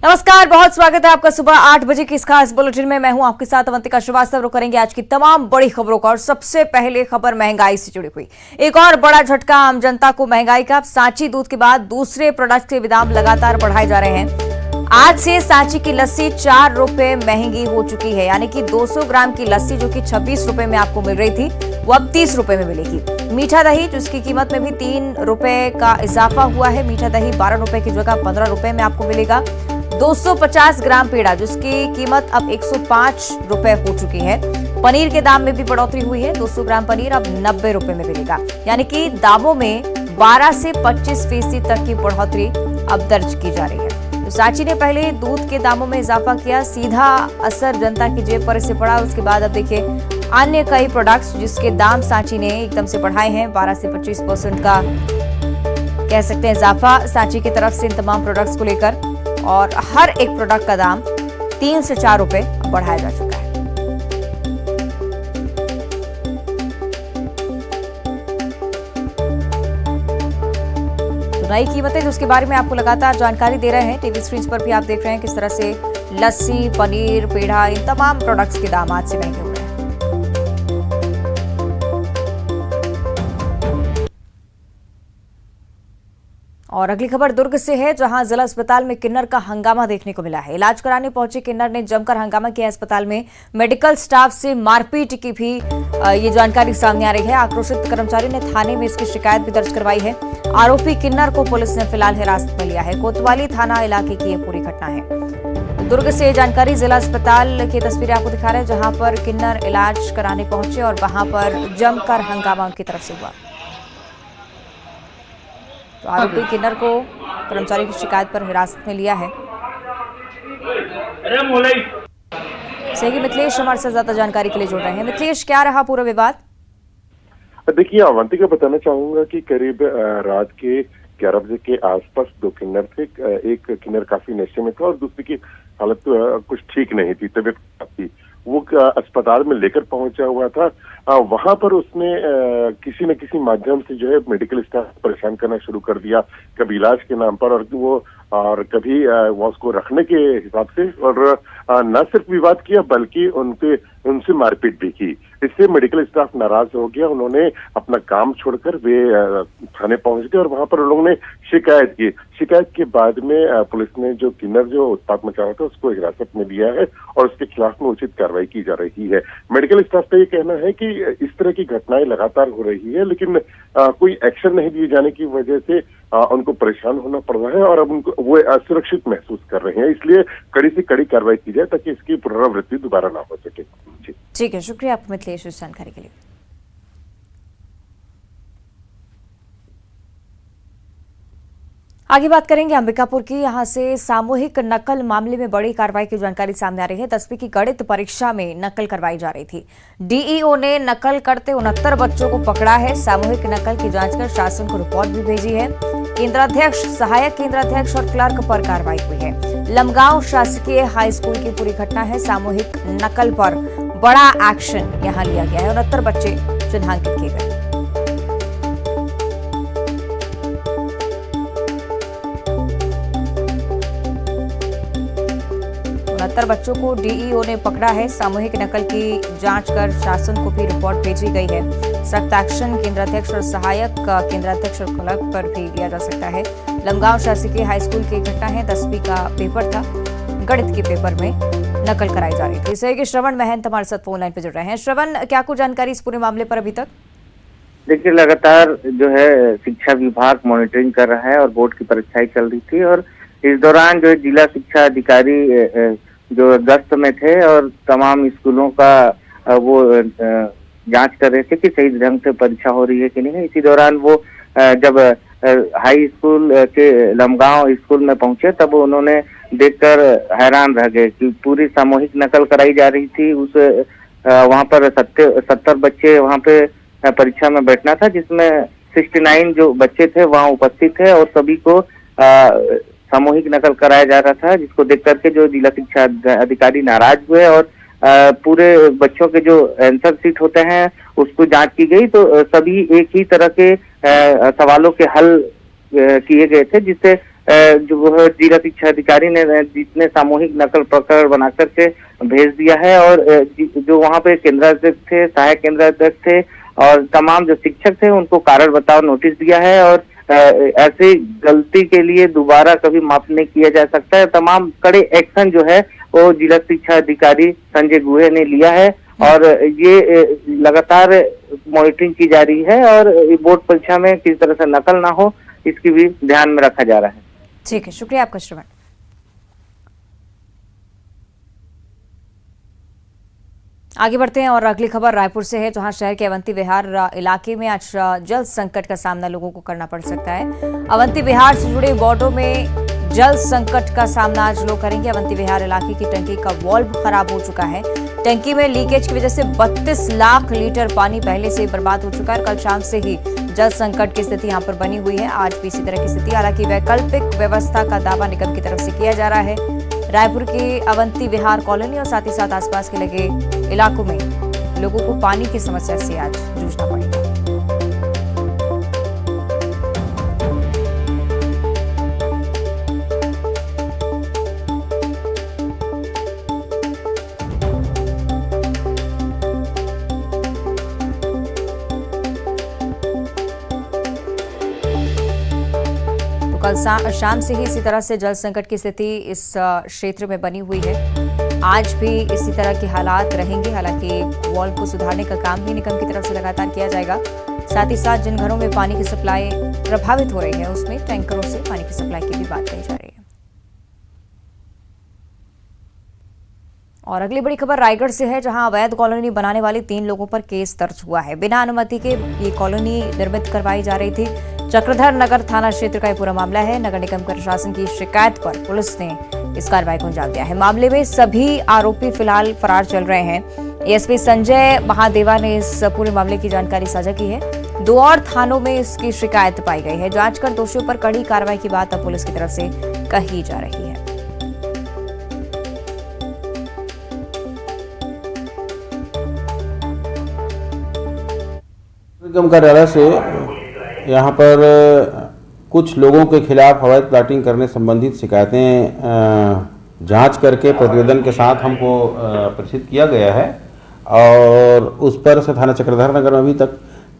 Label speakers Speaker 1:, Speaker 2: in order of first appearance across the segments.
Speaker 1: नमस्कार, बहुत स्वागत है आपका सुबह 8 बजे की इस खास बुलेटिन में। मैं हूं आपके साथ अवंतिका श्रीवास्तव। रुक करेंगे आज की तमाम बड़ी खबरों का और सबसे पहले खबर महंगाई से जुड़ी हुई। एक और बड़ा झटका आम जनता को महंगाई का। सांची दूध के बाद दूसरे प्रोडक्ट के दाम लगातार बढ़ाए जा रहे हैं। आज से सांची की लस्सी 4 रुपए महंगी हो चुकी है, यानी कि 200 ग्राम की लस्सी जो कि 26 रुपए में आपको मिल रही थी वो अब 30 रुपए में मिलेगी। मीठा दही जिसकी कीमत में भी 3 रुपए का इजाफा हुआ है, मीठा दही 12 रुपए की जगह 15 रुपए में आपको मिलेगा। 250 ग्राम पेड़ा जिसकी कीमत अब 105 रुपए हो चुकी है। पनीर के दाम में भी बढ़ोतरी हुई है, 200 ग्राम पनीर अब 90 रुपए में मिलेगा, यानी कि दामों में 12 से 25% तक की बढ़ोतरी अब दर्ज की जा रही है। तो सांची ने पहले दूध के दामों में इजाफा किया, सीधा असर जनता की जेब पर इससे पड़ा। उसके बाद अब देखिए अन्य कई प्रोडक्ट्स जिसके दाम सांची ने एकदम से बढ़ाए हैं। 12 से 25% का कह सकते हैं इजाफा सांची की तरफ से इन तमाम प्रोडक्ट्स को लेकर, और हर एक प्रोडक्ट का दाम 3 से 4 रुपए बढ़ाया जा चुका है। तो नई कीमतें जिसके बारे में आपको लगातार जानकारी दे रहे हैं, टीवी स्क्रीन पर भी आप देख रहे हैं किस तरह से लस्सी, पनीर, पेड़ा, इन तमाम प्रोडक्ट्स के दाम आज से महंगे हुए हैं। और अगली खबर दुर्ग से है, जहां जिला अस्पताल में किन्नर का हंगामा देखने को मिला है। इलाज कराने पहुंचे किन्नर ने जमकर हंगामा किया। अस्पताल में मेडिकल स्टाफ से मारपीट की भी ये जानकारी सामने आ रही है। आक्रोशित कर्मचारी ने थाने में इसकी शिकायत भी दर्ज करवाई है। आरोपी किन्नर को पुलिस ने फिलहाल हिरासत में लिया है। कोतवाली थाना इलाके की यह पूरी घटना है। दुर्ग से जानकारी जिला अस्पताल की तस्वीरें आपको दिखा रहे हैं, जहां पर किन्नर इलाज कराने पहुंचे और वहां पर जमकर हंगामा उनकी तरफ से हुआ। तो आरोपी किन्नर को कर्मचारी की शिकायत पर हिरासत में लिया है। सहयोगी मिथिलेश हमारे साथ ज्यादा जानकारी के लिए जुड़ रहे हैं। मिथिलेश, क्या रहा पूरा विवाद?
Speaker 2: देखिए, अवंतिका बताना चाहूंगा कि करीब रात के 11 बजे के आसपास 2 किन्नर थे। एक किन्नर काफी नशे में था और दूसरी की हालत कुछ ठीक नहीं थी, तबीयत खराब थी। वो अस्पताल में लेकर पहुंचा हुआ था। वहां पर उसने किसी न किसी माध्यम से जो है मेडिकल स्टाफ परेशान करना शुरू कर दिया, कभी इलाज के नाम पर और कभी वो उसको रखने के हिसाब से, और न सिर्फ विवाद किया बल्कि उनसे मारपीट भी की। इससे मेडिकल स्टाफ नाराज हो गया। उन्होंने अपना काम छोड़कर वे थाने पहुंच गए और वहां पर उन लोगों ने शिकायत की। शिकायत के बाद में पुलिस ने जो किन्नर जो उत्पात मचा रहा था उसको हिरासत में लिया है और उसके खिलाफ में उचित कार्रवाई की जा रही है। मेडिकल स्टाफ का ये कहना है कि इस तरह की घटनाएं लगातार हो रही है, लेकिन कोई एक्शन नहीं दिए जाने की वजह से उनको परेशान होना पड़ रहा है और अब उनको वो असुरक्षित महसूस कर रहे हैं। इसलिए कड़ी से कड़ी कार्रवाई की जाए ताकि इसकी पुनरावृत्ति दोबारा ना हो सके।
Speaker 1: ठीक है, शुक्रिया आपको मिथिलेश इस जानकारी के लिए। आगे बात करेंगे अंबिकापुर की। यहां से सामूहिक नकल मामले में बड़ी कार्रवाई की जानकारी सामने आ रही है। 10वीं की गणित परीक्षा में नकल करवाई जा रही थी। डीईओ ने नकल करते 69 बच्चों को पकड़ा है। सामूहिक नकल की जांच कर शासन को रिपोर्ट भी भेजी है। केंद्राध्यक्ष, सहायक केंद्राध्यक्ष और क्लर्क पर कार्रवाई हुई है। लमगांव शासकीय हाई स्कूल की पूरी घटना है। सामूहिक नकल पर बड़ा एक्शन यहां लिया गया है। 69 बच्चे चिन्हांकित किए गए। 69 बच्चों को डीईओ ने पकड़ा है। सामूहिक नकल की जांच कर शासन को भी रिपोर्ट भेजी गई है। सख्त एक्शन केंद्राध्यक्ष और सहायक केंद्राध्यक्ष और क्लर्क पर भी लिया जा सकता है। लमगांव शासकीय हाई स्कूल की घटना है। 10वीं का पेपर था, गणित के पेपर में नकल कराई जा रही थी। सहयोगी श्रवण महंत हमारे साथ फोन लाइन पर जुड़ रहे हैं। श्रवण, क्या कुछ जानकारी इस पूरे मामले पर अभी तक?
Speaker 3: देखिए, लगातार जो है शिक्षा विभाग मॉनिटरिंग कर रहा है और बोर्ड की परीक्षाएं चल रही थी और इस दौरान जो जिला शिक्षा अधिकारी जो गश्त में थे और तमाम स्कूलों का वो जांच कर रहे थे कि सही ढंग से परीक्षा हो रही है कि नहीं। इसी दौरान वो जब हाई स्कूल के लमगांव स्कूल में पहुंचे तब उन्होंने देखकर हैरान रह गए कि पूरी सामूहिक नकल कराई जा रही थी। उस वहां पर 70 बच्चे वहां पे परीक्षा में बैठना था, जिसमें 69 जो बच्चे थे वहां उपस्थित थे और सभी को सामूहिक नकल कराया जा रहा था, जिसको देख करके जो जिला शिक्षा अधिकारी नाराज हुए और पूरे बच्चों के जो आंसर शीट होते हैं उसको जांच की गई। तो सभी एक ही तरह के सवालों के हल किए गए थे, जिससे जो वो जिला शिक्षा अधिकारी ने जितने सामूहिक नकल प्रकरण बना करके भेज दिया है और जो वहाँ पे केंद्राध्यक्ष थे, सहायक केंद्राध्यक्ष थे और तमाम जो शिक्षक थे उनको कारण बताओ नोटिस दिया है और ऐसी गलती के लिए दोबारा कभी माफ नहीं किया जा सकता है। तमाम कड़े एक्शन जो है वो जिला शिक्षा अधिकारी संजय गुहे ने लिया है और ये लगातार मॉनिटरिंग की जा रही है और बोर्ड परीक्षा में किसी तरह से नकल ना हो इसकी भी ध्यान में रखा जा रहा है।
Speaker 1: ठीक है, शुक्रिया आपका श्रवण। आगे बढ़ते हैं और अगली खबर रायपुर से है, जहां शहर के अवंती विहार इलाके में आज जल संकट का सामना लोगों को करना पड़ सकता है। अवंती विहार से जुड़े वार्डों में जल संकट का सामना आज लोग करेंगे। अवंती विहार इलाके की टंकी का वाल्व खराब हो चुका है। टंकी में लीकेज की वजह से 32 लाख लीटर पानी पहले से ही बर्बाद हो चुका है। कल शाम से ही जल संकट की स्थिति यहां पर बनी हुई है। आज भी इसी तरह की स्थिति, हालांकि वैकल्पिक व्यवस्था का दावा निगम की तरफ से किया जा रहा है। रायपुर के अवंती विहार कॉलोनी और साथ ही साथ आसपास के लगे इलाकों में लोगों को पानी की समस्या से आज जूझना पड़ेगा। कल शाम से ही इसी तरह से जल संकट की स्थिति इस क्षेत्र में बनी हुई है। आज भी इसी तरह के हालात रहेंगे। हालांकि वाल्व को सुधारने का काम भी निगम की तरफ से लगातार किया जाएगा। साथ ही साथ जिन घरों में पानी की सप्लाई प्रभावित हो रही है उसमें टैंकरों से पानी की सप्लाई की भी बात कही जा रही है। और अगली बड़ी खबर रायगढ़ से है, जहां अवैध कॉलोनी बनाने वाले 3 लोगों पर केस दर्ज हुआ है। बिना अनुमति के ये कॉलोनी निर्मित करवाई जा रही थी। चक्रधर नगर थाना क्षेत्र का यह पूरा मामला है। नगर निगम प्रशासन की शिकायत पर पुलिस ने इस कार्रवाई को अंजाम दिया है। मामले में सभी आरोपी फिलहाल फरार चल रहे हैं। एएसपी संजय महादेवा ने इस पूरे मामले की जानकारी साझा की है। 2 और थानों में इसकी शिकायत पाई गई है। जांच कर दोषियों पर कड़ी कार्रवाई की बात अब पुलिस की तरफ से कही जा रही है।
Speaker 4: निगम कार्यालय से यहाँ पर कुछ लोगों के खिलाफ अवैध प्लाटिंग करने संबंधित शिकायतें जांच करके प्रतिवेदन के साथ हमको प्रेषित किया गया है और उस पर से थाना चक्रधर नगर में अभी तक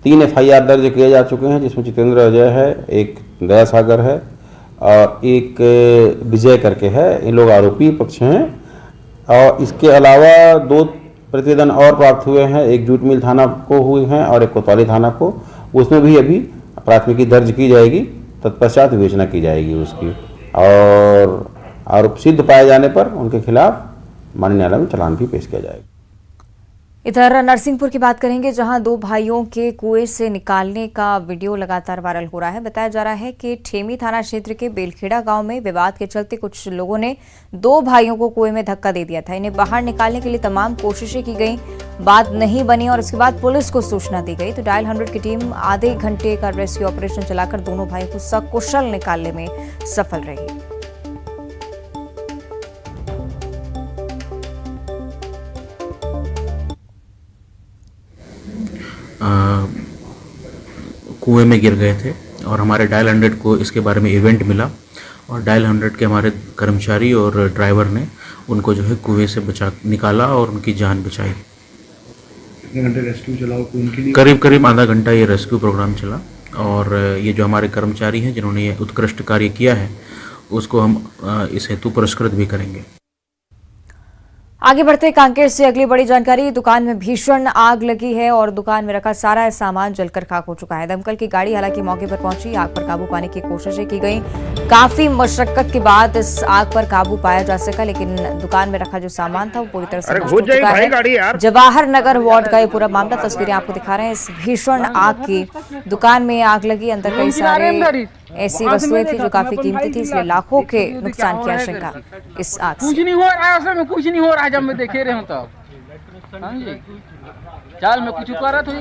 Speaker 4: 3 FIR दर्ज किए जा चुके हैं, जिसमें जितेंद्र अजय है, एक दया सागर है और एक विजय करके है। इन लोग आरोपी पक्ष हैं और इसके अलावा 2 प्रतिवेदन और प्राप्त हुए हैं। एक जूट मिल थाना को हुए हैं और एक कोतवाली थाना को। उसमें भी अभी प्राथमिकी दर्ज की जाएगी, तत्पश्चात विवेचना की जाएगी उसकी और आरोप सिद्ध पाए जाने पर उनके खिलाफ माननीय न्यायालय में चालान भी पेश किया जाएगा।
Speaker 1: इधर नरसिंहपुर की बात करेंगे, जहां 2 भाइयों के कुएं से निकालने का वीडियो लगातार वायरल हो रहा है। बताया जा रहा है कि ठेमी थाना क्षेत्र के बेलखेड़ा गांव में विवाद के चलते कुछ लोगों ने 2 भाइयों को कुएं में धक्का दे दिया था। इन्हें बाहर निकालने के लिए तमाम कोशिशें की गई, बात नहीं बनी और इसके बाद पुलिस को सूचना दी गई। तो डायल 100 की टीम आधे घंटे का रेस्क्यू ऑपरेशन चलाकर दोनों भाइयों को सकुशल निकालने में सफल रही।
Speaker 5: कुएं में गिर गए थे और हमारे डायल 100 को इसके बारे में इवेंट मिला और डायल 100 के हमारे कर्मचारी और ड्राइवर ने उनको जो है कुएं से निकाला और उनकी जान बचाई।
Speaker 6: कितने घंटे रेस्क्यू चला उनके लिए?
Speaker 5: करीब आधा घंटा ये रेस्क्यू प्रोग्राम चला और ये जो हमारे कर्मचारी हैं जिन्होंने ये उत्कृष्ट कार्य किया है उसको हम इस हेतु पुरस्कृत भी करेंगे।
Speaker 1: आगे बढ़ते कांकेर से अगली बड़ी जानकारी। दुकान में भीषण आग लगी है और दुकान में रखा सारा सामान जलकर खाक हो चुका है। दमकल की गाड़ी हालांकि मौके पर पहुंची, आग पर काबू पाने की कोशिशें की गई। काफी मशक्कत के बाद इस आग पर काबू पाया जा सका, लेकिन दुकान में रखा जो सामान था वो पूरी तरह से नष्ट हो चुका है। जवाहर नगर वार्ड का ये पूरा मामला, तस्वीरें आपको दिखा रहे हैं। इस भीषण आग की दुकान में आग लगी, अंदर कई सारे ऐसी वस्तुएं थी जो काफी कीमती थी, इसलिए लाखों के नुकसान की आशंका इस आग से।
Speaker 7: कुछ नहीं हो रहा है, उसमें कुछ नहीं हो रहा है। जब मैं देखे रहे हूँ तब चल मैं कुछ कर रहा था।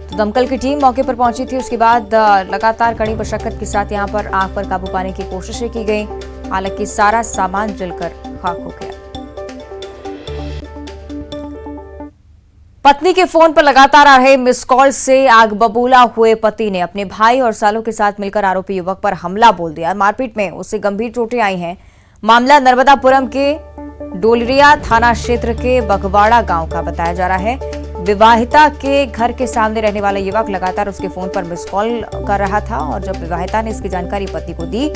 Speaker 1: तो दमकल की टीम मौके पर पहुंची थी। उसके बाद लगातार कड़ी मशक्कत के साथ यहां पर आग पर काबू पाने की कोशिशें की गई। हालांकि सारा सामान जलकर खाक हो गया। पत्नी के फोन पर लगातार आ रहे मिस कॉल से आग बबूला हुए पति ने अपने भाई और सालों के साथ मिलकर आरोपी युवक पर हमला बोल दिया। मारपीट में उसे गंभीर चोटें आई हैं। मामला नर्मदापुरम के डोलरिया थाना क्षेत्र के बगवाड़ा गांव का बताया जा रहा है। विवाहिता के घर के सामने रहने वाला युवक लगातार उसके फोन पर मिस कॉल कर रहा था और जब विवाहिता ने इसकी जानकारी पति को दी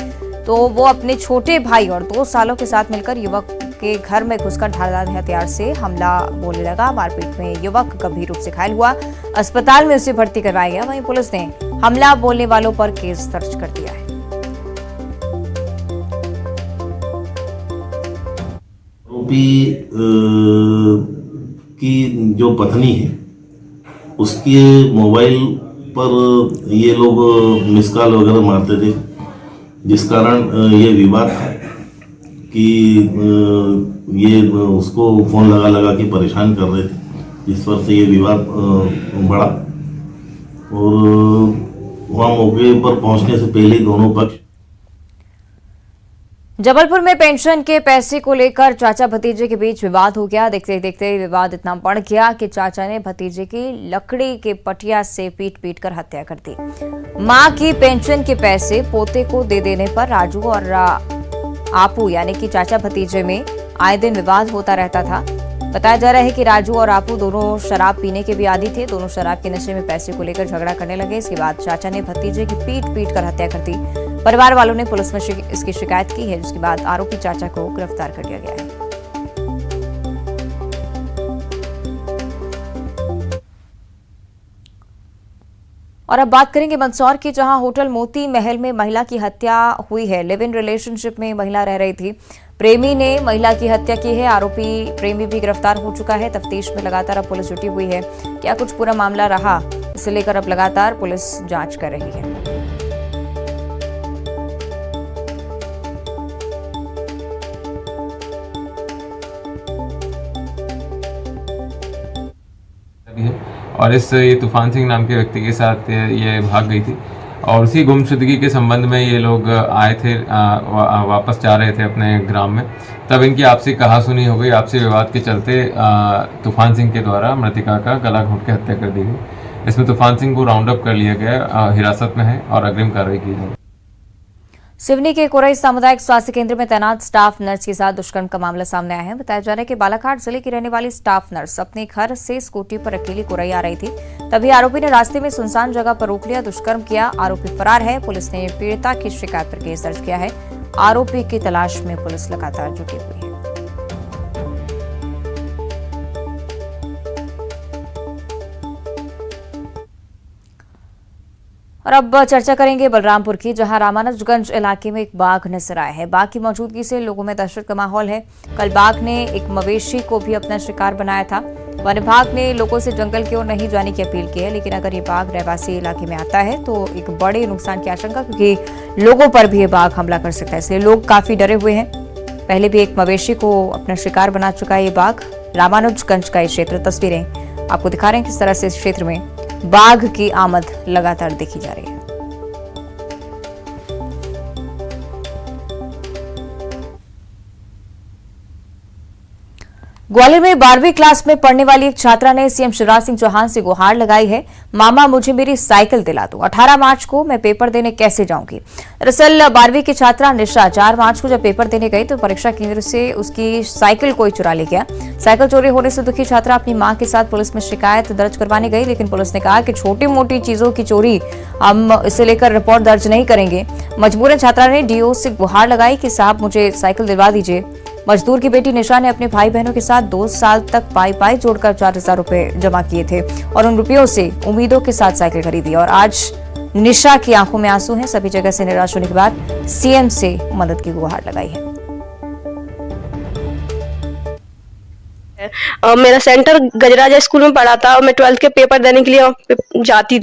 Speaker 1: तो वो अपने छोटे भाई और 2 सालों के साथ मिलकर युवक के घर में घुसकर धारदार हथियार से हमला बोलने लगा। मारपीट में युवक गंभीर रूप से घायल हुआ, अस्पताल में उसे भर्ती करवाया गया। वहीं पुलिस ने हमला बोलने वालों पर केस दर्ज कर दिया है।
Speaker 8: आरोपी की जो पत्नी है उसके मोबाइल पर ये लोग मिस कॉल वगैरह मारते थे, जिस कारण ये विवाद था कि ये उसको फ़ोन लगा के परेशान कर रहे थे, जिस पर से ये विवाद बढ़ा और वहाँ मौके पर पहुंचने से पहले दोनों पक्ष।
Speaker 1: जबलपुर में पेंशन के पैसे को लेकर चाचा भतीजे के बीच विवाद हो गया। देखते देखते विवाद इतना बढ़ गया कि चाचा ने भतीजे की लकड़ी के पटिया से पीट कर हत्या कर दी। मां की पेंशन के पैसे पोते को दे देने पर राजू और आपू यानी कि चाचा भतीजे में आए दिन विवाद होता रहता था। बताया जा रहा है कि राजू और आपू दोनों शराब पीने के भी आदी थे। दोनों शराब के नशे में पैसे को लेकर झगड़ा करने लगे। इसके बाद चाचा ने भतीजे की पीट कर हत्या कर दी। परिवार वालों ने पुलिस में इसकी शिकायत की है, जिसके बाद आरोपी चाचा को गिरफ्तार कर लिया गया है। और अब बात करेंगे मंदसौर की, जहां होटल मोती महल में महिला की हत्या हुई है। लिव इन रिलेशनशिप में महिला रह रही थी। प्रेमी ने महिला की हत्या की है। आरोपी प्रेमी भी गिरफ्तार हो चुका है। तफ्तीश में लगातार अब पुलिस जुटी हुई है। क्या कुछ पूरा मामला रहा, इसे लेकर अब लगातार पुलिस जांच कर रही है।
Speaker 9: और ये तूफान सिंह नाम के व्यक्ति के साथ ये भाग गई थी और उसी गुमशुदगी के संबंध में ये लोग आए थे, वापस जा रहे थे अपने ग्राम में। तब इनकी आपसी कहासुनी हो गई। आपसी विवाद के चलते तूफान सिंह के द्वारा मृतिका का गला घोंट के हत्या कर दी गई। इसमें तूफान सिंह को राउंड अप कर लिया गया, हिरासत में है और अग्रिम कार्रवाई की जाएगी।
Speaker 1: सिवनी के कोरई सामुदायिक स्वास्थ्य केंद्र में तैनात स्टाफ नर्स के साथ दुष्कर्म का मामला सामने आया है। बताया जा रहा है कि बालाघाट जिले की रहने वाली स्टाफ नर्स अपने घर से स्कूटी पर अकेली कोरई आ रही थी। तभी आरोपी ने रास्ते में सुनसान जगह पर रोक लिया, दुष्कर्म किया। आरोपी फरार है। पुलिस ने पीड़िता की शिकायत पर केस दर्ज किया है। आरोपी की तलाश में पुलिस लगातार जुटी हुई है। और अब चर्चा करेंगे बलरामपुर की, जहां रामानुजगंज इलाके में एक बाघ नजर आया है। बाघ की मौजूदगी से लोगों में दहशत का माहौल है। कल बाघ ने एक मवेशी को भी अपना शिकार बनाया था। वन विभाग ने लोगों से जंगल की ओर नहीं जाने की अपील की है, लेकिन अगर ये बाघ रहवासी इलाके में आता है तो एक बड़े नुकसान की आशंका, क्योंकि लोगों पर भी ये बाघ हमला कर सकता है, इसलिए लोग काफी डरे हुए हैं। पहले भी एक मवेशी को अपना शिकार बना चुका है ये बाघ। रामानुजगंज का ये क्षेत्र, तस्वीरें आपको दिखा रहे हैं किस तरह से इस क्षेत्र में बाघ की आमद लगातार देखी जा रही है। ग्वालियर में 12वीं क्लास में पढ़ने वाली एक छात्रा ने सीएम शिवराज सिंह चौहान से गुहार लगाई है, मामा मुझे मेरी साइकिल दिला दो, 18 मार्च को मैं पेपर देने कैसे जाऊंगी। दरअसल 12वीं की छात्रा निशा 4 मार्च को जब पेपर देने गई तो परीक्षा केंद्र से उसकी साइकिल कोई चुरा ले गया। साइकिल चोरी होने से दुखी छात्रा अपनी मां के साथ पुलिस में शिकायत दर्ज करवाने गई, लेकिन पुलिस ने कहा कि छोटी मोटी चीजों की चोरी हम इसे लेकर रिपोर्ट दर्ज नहीं करेंगे। मजबूरन छात्रा ने डीओ से गुहार लगाई कि साहब मुझे साइकिल दिलवा दीजिए। मजदूर की बेटी निशा ने अपने भाई बहनों के साथ 2 साल तक पाई जोड़कर 4,000 रुपए जमा किए थे और उन रुपयों से उम्मीदों के साथ साइकिल खरीदी। और आज निशा की आंखों में आंसू हैं। सभी जगह से निराश होने के बाद सीएम से मदद की गुहार लगाई है।
Speaker 10: मेरा सेंटर गजराजा स्कूल में पढ़ा था और मैं 12th के पेपर देने के लिए जाती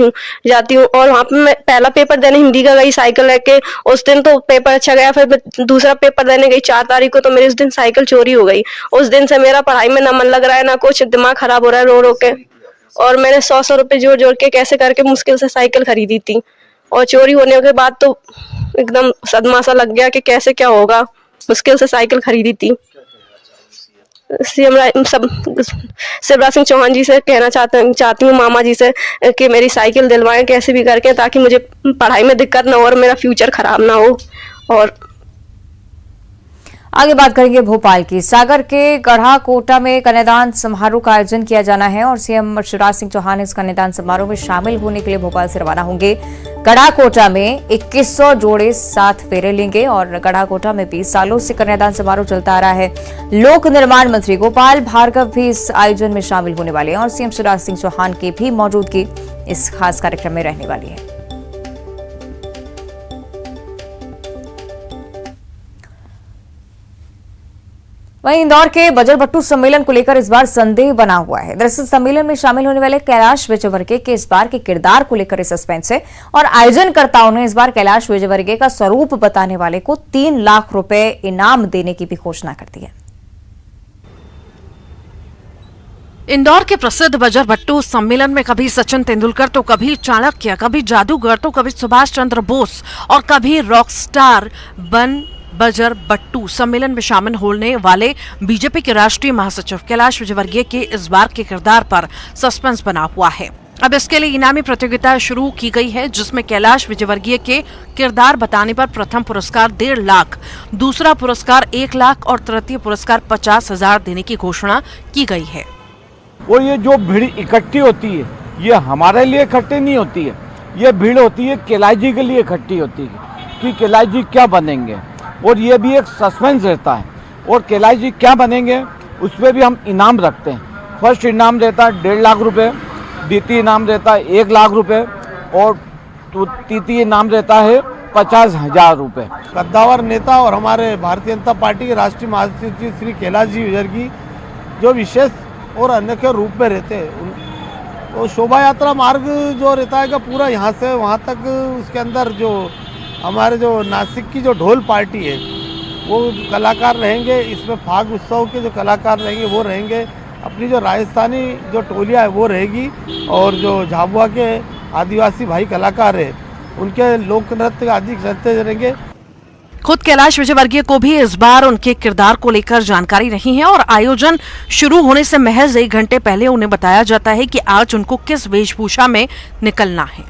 Speaker 10: हूँ और वहाँ पे मैं पहला पेपर देने हिंदी का गई साइकिल लेके। उस दिन तो पेपर अच्छा गया, फिर मैं दूसरा पेपर देने गई 4 तारीख को, तो मेरी उस दिन साइकिल चोरी हो गई। उस दिन से मेरा पढ़ाई में ना मन लग रहा है ना कुछ, दिमाग खराब हो रहा है रो रो के। और मैंने 100 रुपए जोड़ के कैसे करके मुश्किल से साइकिल खरीदी थी और चोरी होने के बाद तो एकदम सदमा सा लग गया कि कैसे क्या होगा। मुश्किल से साइकिल खरीदी थी। शिवराज सिंह चौहान जी से कहना चाहती हूँ, मामा जी से, कि मेरी साइकिल दिलवाएं कैसे भी करके, ताकि मुझे पढ़ाई में दिक्कत ना हो और मेरा फ्यूचर खराब ना हो। और
Speaker 1: आगे बात करेंगे भोपाल की। सागर के गढ़ा कोटा में कन्यादान समारोह का आयोजन किया जाना है और सीएम शिवराज सिंह चौहान इस कन्यादान समारोह में शामिल होने के लिए भोपाल से रवाना होंगे। गढ़ा कोटा में 2100 जोड़े 7 फेरे लेंगे और गढ़ा कोटा में 20 सालों से कन्यादान समारोह चलता आ रहा है। लोक निर्माण मंत्री गोपाल भार्गव भी इस आयोजन में शामिल होने वाले हैं और सीएम शिवराज सिंह चौहान की भी मौजूदगी इस खास कार्यक्रम में रहने वाली है। वहीं इंदौर के बजरभट्टू सम्मेलन को लेकर इस बार संदेह बना हुआ है। दरअसल सम्मेलन में शामिल होने वाले कैलाश विजयवर्गीय के इस बार के किरदार को लेकर सस्पेंस है और आयोजनकर्ताओं ने इस बार कैलाश विजयवर्गीय का स्वरूप बताने वाले को 3 लाख रुपए इनाम देने की भी घोषणा कर दी है।
Speaker 11: इंदौर के प्रसिद्ध बजरभट्टू सम्मेलन में कभी सचिन तेंदुलकर तो कभी चाणक्य, कभी जादूगर तो कभी सुभाष चंद्र बोस और कभी रॉकस्टार बजरभट्टू सम्मेलन में शामिल होने वाले बीजेपी के राष्ट्रीय महासचिव कैलाश विजयवर्गीय के इस बार के किरदार पर सस्पेंस बना हुआ है। अब इसके लिए इनामी प्रतियोगिता शुरू की गई है, जिसमें कैलाश विजयवर्गीय के किरदार बताने पर प्रथम पुरस्कार 1.5 लाख, दूसरा पुरस्कार 1 लाख और तृतीय पुरस्कार 50,000 देने की घोषणा की गई है।
Speaker 12: वो ये जो भीड़ इकट्ठी होती है, ये हमारे लिए इकट्ठी नहीं होती है, ये भीड़ होती है कैलाश जी के लिए इकट्ठी होती है कि कैलाश जी क्या बनेंगे, और ये भी एक सस्पेंस रहता है। और कैलाश जी क्या बनेंगे उस पर भी हम इनाम रखते हैं। फर्स्ट इनाम रहता है 1.5 लाख रुपए, द्वितीय इनाम रहता है 1 लाख रुपए और तृतीय इनाम रहता है 50,000 रुपए।
Speaker 13: कद्दावर नेता और हमारे भारतीय जनता पार्टी के राष्ट्रीय महासचिव श्री कैलाश जी विजयवर्गीय जो विशेष और अनोखे रूप में रहते हैं, वो शोभा यात्रा मार्ग जो रहता है पूरा यहाँ से वहाँ तक, उसके अंदर जो हमारे जो नासिक की जो ढोल पार्टी है वो कलाकार रहेंगे, इसमें फाग उत्सव के जो कलाकार रहेंगे वो रहेंगे, अपनी जो राजस्थानी जो टोलियाँ है वो रहेगी और जो झाबुआ के आदिवासी भाई कलाकार है उनके लोक नृत्य आदि चलते रहेंगे।
Speaker 11: खुद कैलाश विजयवर्गीय को भी इस बार उनके किरदार को लेकर जानकारी नहीं है और आयोजन शुरू होने से महज 1 घंटे पहले उन्हें बताया जाता है कि आज उनको किस वेशभूषा में निकलना है।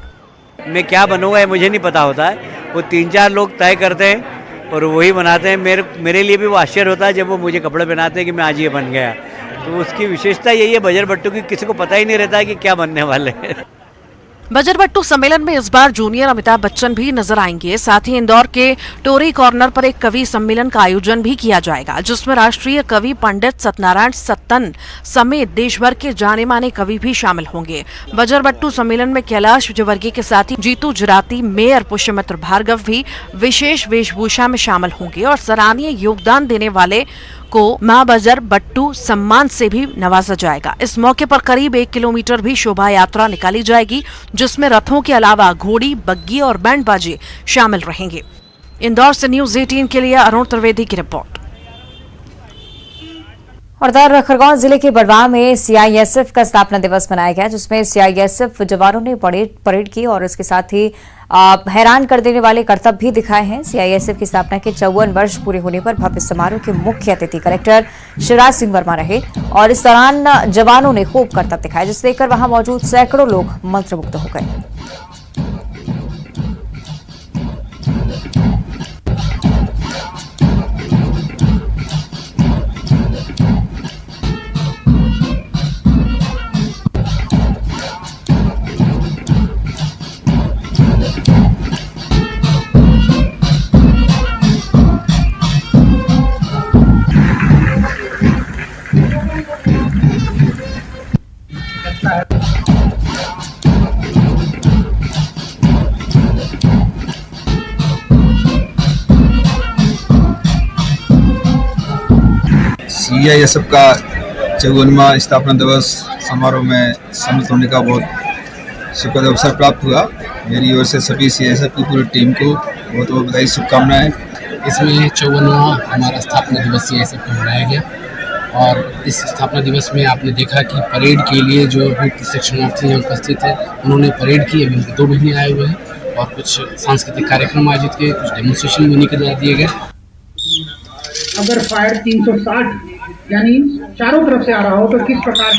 Speaker 14: मैं क्या बनूंगा ये मुझे नहीं पता होता है, वो 3-4 लोग तय करते हैं और वही बनाते हैं। मेरे लिए भी वो आश्चर्य होता है जब वो मुझे कपड़े पहनाते हैं कि मैं आज ये बन गया। तो उसकी विशेषता यही है बजरभट्टू की, किसी को पता ही नहीं रहता है कि क्या बनने वाले हैं।
Speaker 11: बजरभट्टू सम्मेलन में इस बार जूनियर अमिताभ बच्चन भी नजर आएंगे। साथ ही इंदौर के टोरी कॉर्नर पर एक कवि सम्मेलन का आयोजन भी किया जाएगा, जिसमें राष्ट्रीय कवि पंडित सत्यनारायण सत्तन समेत देश भर के जाने माने कवि भी शामिल होंगे। बजरभट्टू सम्मेलन में कैलाश विजयवर्गीय के साथ ही जीतू जराती, मेयर पुष्यमित्र भार्गव भी विशेष वेशभूषा में शामिल होंगे और सराहनीय योगदान देने वाले को मां बजरभट्टू सम्मान से भी नवाजा जाएगा। इस मौके पर करीब 1 किलोमीटर भी शोभा यात्रा निकाली जाएगी, जिसमें रथों के अलावा घोड़ी, बग्गी और बैंड बाजे शामिल रहेंगे। इंदौर से न्यूज़ 18 के लिए अरुण त्रिवेदी की रिपोर्ट।
Speaker 1: और उधर खरगोन जिले के बड़वा में सीआईएसएफ का स्थापना दिवस मनाया गया, जिसमें सीआईएसएफ जवानों ने परेड की और इसके साथ ही हैरान कर देने वाले करतब भी दिखाए हैं। सीआईएसएफ की स्थापना के 54 वर्ष पूरे होने पर भव्य समारोह के मुख्य अतिथि कलेक्टर शिवराज सिंह वर्मा रहे और इस दौरान जवानों ने खूब करतब दिखाए, जिसे देखकर वहां मौजूद सैकड़ों लोग मंत्रमुग्ध हो गए।
Speaker 15: सीआईएसएफ का 54वां स्थापना दिवस समारोह में सम्मिलित होने का बहुत सुखद अवसर प्राप्त हुआ। मेरी ओर से सभी सीआईएसएफ की पूरी टीम को बहुत बहुत बधाई, शुभकामनाएं।
Speaker 16: इसमें 54वां हमारा स्थापना दिवस सीआईएसएफ का मनाया गया और इस स्थापना दिवस में आपने देखा कि परेड के लिए जो भी प्रशिक्षणार्थी यहाँ उपस्थित है उन्होंने परेड की। अभी 2 महीने आए हुए हैं और कुछ सांस्कृतिक कार्यक्रम आयोजित किए, कुछ डेमोन्स्ट्रेशन भी उन्हीं के द्वारा दिए गए।
Speaker 17: अगर फायर 360
Speaker 7: यानी चारों तरफ से आ रहा हो तो किस प्रकार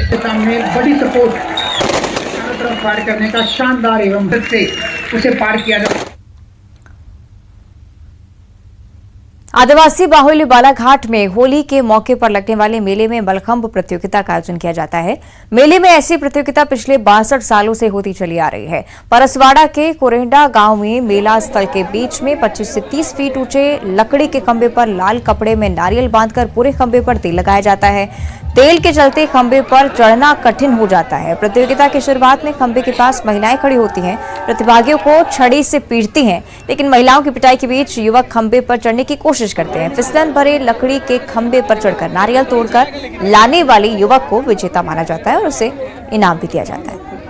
Speaker 7: के सामने बड़ी सपोर्ट चारों तरफ पार करने का शानदार एवं से उसे पार किया जा।
Speaker 1: आदिवासी बाहुल्य बालाघाट में होली के मौके पर लगने वाले मेले में मलखंभ प्रतियोगिता का आयोजन किया जाता है। मेले में ऐसी प्रतियोगिता पिछले 62 सालों से होती चली आ रही है। परसवाड़ा के कोरेंडा गांव में मेला स्थल के बीच में 25 से 30 फीट ऊंचे लकड़ी के खंभे पर लाल कपड़े में नारियल बांधकर पूरे खंभे पर तेल लगाया जाता है। तेल के चलते खंभे पर चढ़ना कठिन हो जाता है। प्रतियोगिता की शुरुआत में खंभे के पास महिलाएं खड़ी होती हैं, प्रतिभागियों को छड़ी से पीटती हैं, लेकिन महिलाओं की पिटाई के बीच युवक खंभे पर चढ़ने की कोशिश करते हैं। फिसलन भरे लकड़ी के खंभे पर चढ़कर नारियल तोड़कर लाने वाले युवक को विजेता माना जाता है और उसे इनाम भी दिया जाता है।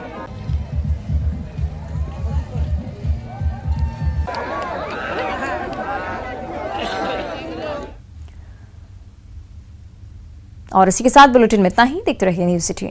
Speaker 1: और इसी के साथ बुलेटिन में इतना ही। देखते रहिए न्यूज़ सिटी।